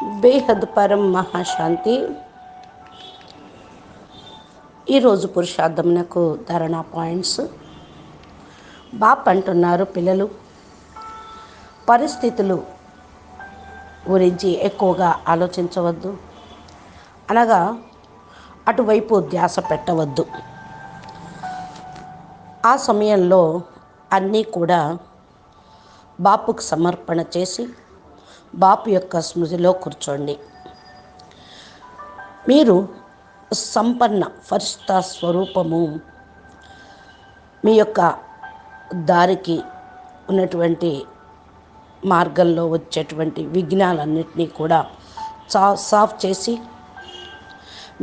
బేహద్ పరం మహాశాంతి. ఈరోజు పురుషార్థమునకు ధారణ పాయింట్స్. బాప్ అంటున్నారు, పిల్లలు పరిస్థితులు గురించి ఎక్కువగా ఆలోచించవద్దు, అనగా అటువైపు ధ్యాస పెట్టవద్దు. ఆ సమయంలో అన్నీ కూడా బాపుకు సమర్పణ చేసి బాపు యొక్క స్మృతిలో కూర్చోండి. మీరు సంపన్న ఫరిష్తా స్వరూపము. మీ యొక్క దారికి ఉన్నటువంటి మార్గంలో వచ్చేటువంటి విఘ్నాలన్నింటినీ కూడా సాఫ్ చేసి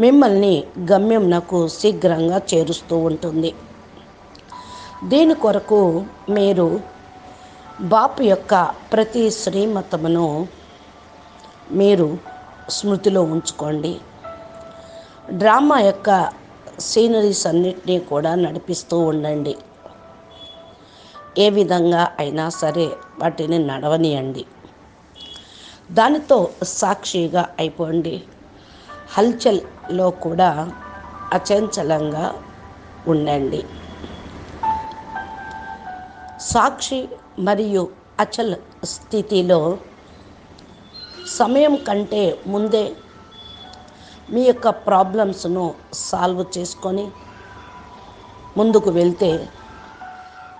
మిమ్మల్ని గమ్యంనకు శీఘ్రంగా చేరుస్తూ ఉంటుంది. దీని కొరకు మీరు బాపు యొక్క ప్రతి శ్రీమతమును మీరు స్మృతిలో ఉంచుకోండి. డ్రామా యొక్క సీనరీస్ అన్నిటినీ కూడా నడిపిస్తూ ఉండండి. ఏ విధంగా అయినా సరే వాటిని నడవనియండి. దానితో సాక్షిగా అయిపోండి. హల్చల్లో కూడా అచంచలంగా ఉండండి. సాక్షి మరియు అచల్ స్థితిలో సమయం కంటే ముందే మీ యొక్క ప్రాబ్లమ్స్ను సాల్వ్ చేసుకొని ముందుకు వెళ్తే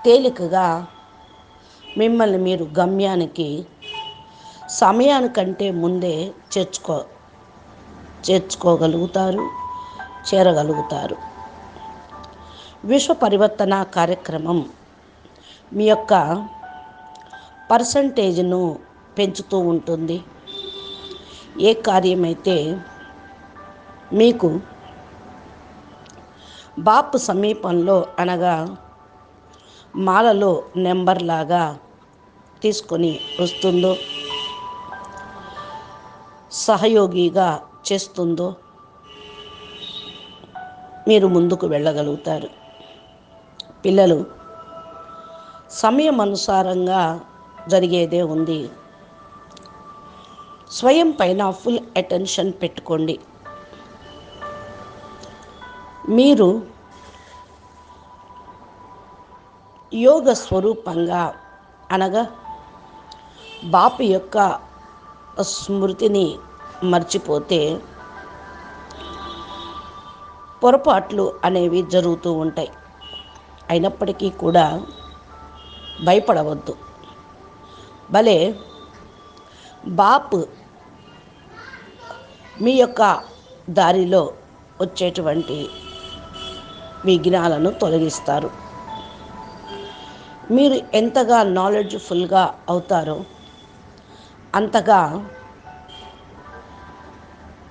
తేలికగా మిమ్మల్ని మీరు గమ్యానికి సమయానికంటే ముందే చేర్చుకోగలుగుతారు, చేరగలుగుతారు. విశ్వ పరివర్తన కార్యక్రమం మీ యొక్క పర్సంటేజ్ను పెంచుతూ ఉంటుంది. ఏ కార్యమైతే మీకు బాపు సమీపంలో, అనగా మాలలో నెంబర్ లాగా తీసుకొని వస్తుందో, సహయోగిగా చేస్తుందో మీరు ముందుకు వెళ్ళగలుగుతారు. పిల్లలు, సమయం అనుసారంగా జరిగేదే ఉంది. స్వయం పైన ఫుల్ అటెన్షన్ పెట్టుకోండి. మీరు యోగ స్వరూపంగా, అనగా బాపు యొక్క స్మృతిని మర్చిపోతే పొరపాట్లు అనేవి జరుగుతూ ఉంటాయి. అయినప్పటికీ కూడా భయపడవద్దు. భలే బాపు మీ యొక్క దారిలో వచ్చేటువంటి విఘ్నాలను తొలగిస్తారు. మీరు ఎంతగా నాలెడ్జ్ఫుల్గా అవుతారో అంతగా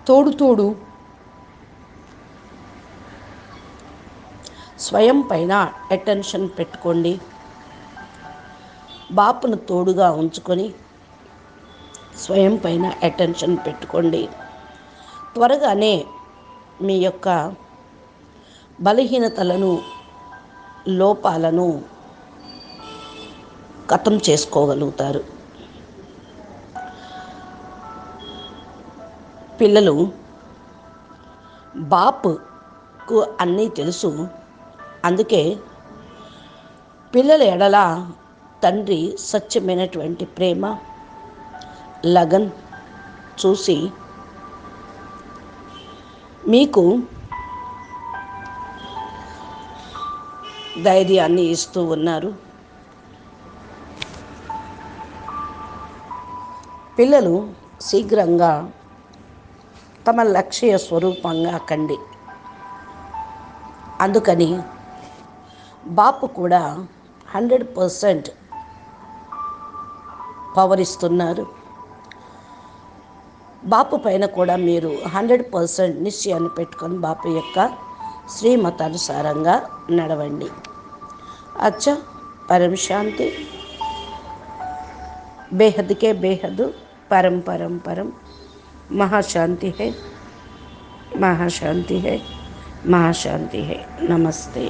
తోడు స్వయం పైన అటెన్షన్ పెట్టుకోండి. బాపును తోడుగా ఉంచుకొని స్వయం పైన అటెన్షన్ పెట్టుకోండి. త్వరగానే మీ యొక్క బలహీనతలను, లోపాలను ఖతం చేసుకోగలుగుతారు. పిల్లలు, బాపుకు అన్నీ తెలుసు. అందుకే పిల్లల ఎడల తండ్రి సత్యమైనటువంటి ప్రేమ, లగన్ చూసి మీకు ధైర్యాన్ని ఇస్తూ ఉన్నారు. పిల్లలు శీఘ్రంగా తమ లక్ష్య స్వరూపంగా కండి. అందుకని బాపు కూడా 100% పవర్ ఇస్తున్నారు. బాపు పైన కూడా మీరు 100% నిశ్చయాన్ని పెట్టుకొని బాపు యొక్క శ్రీమతానుసారంగా నడవండి. అచ్చా, పరం శాంతి. बेहद के बेहद परम परम परम महाशांति है, महाशांति है, महाशांति है। नमस्ते।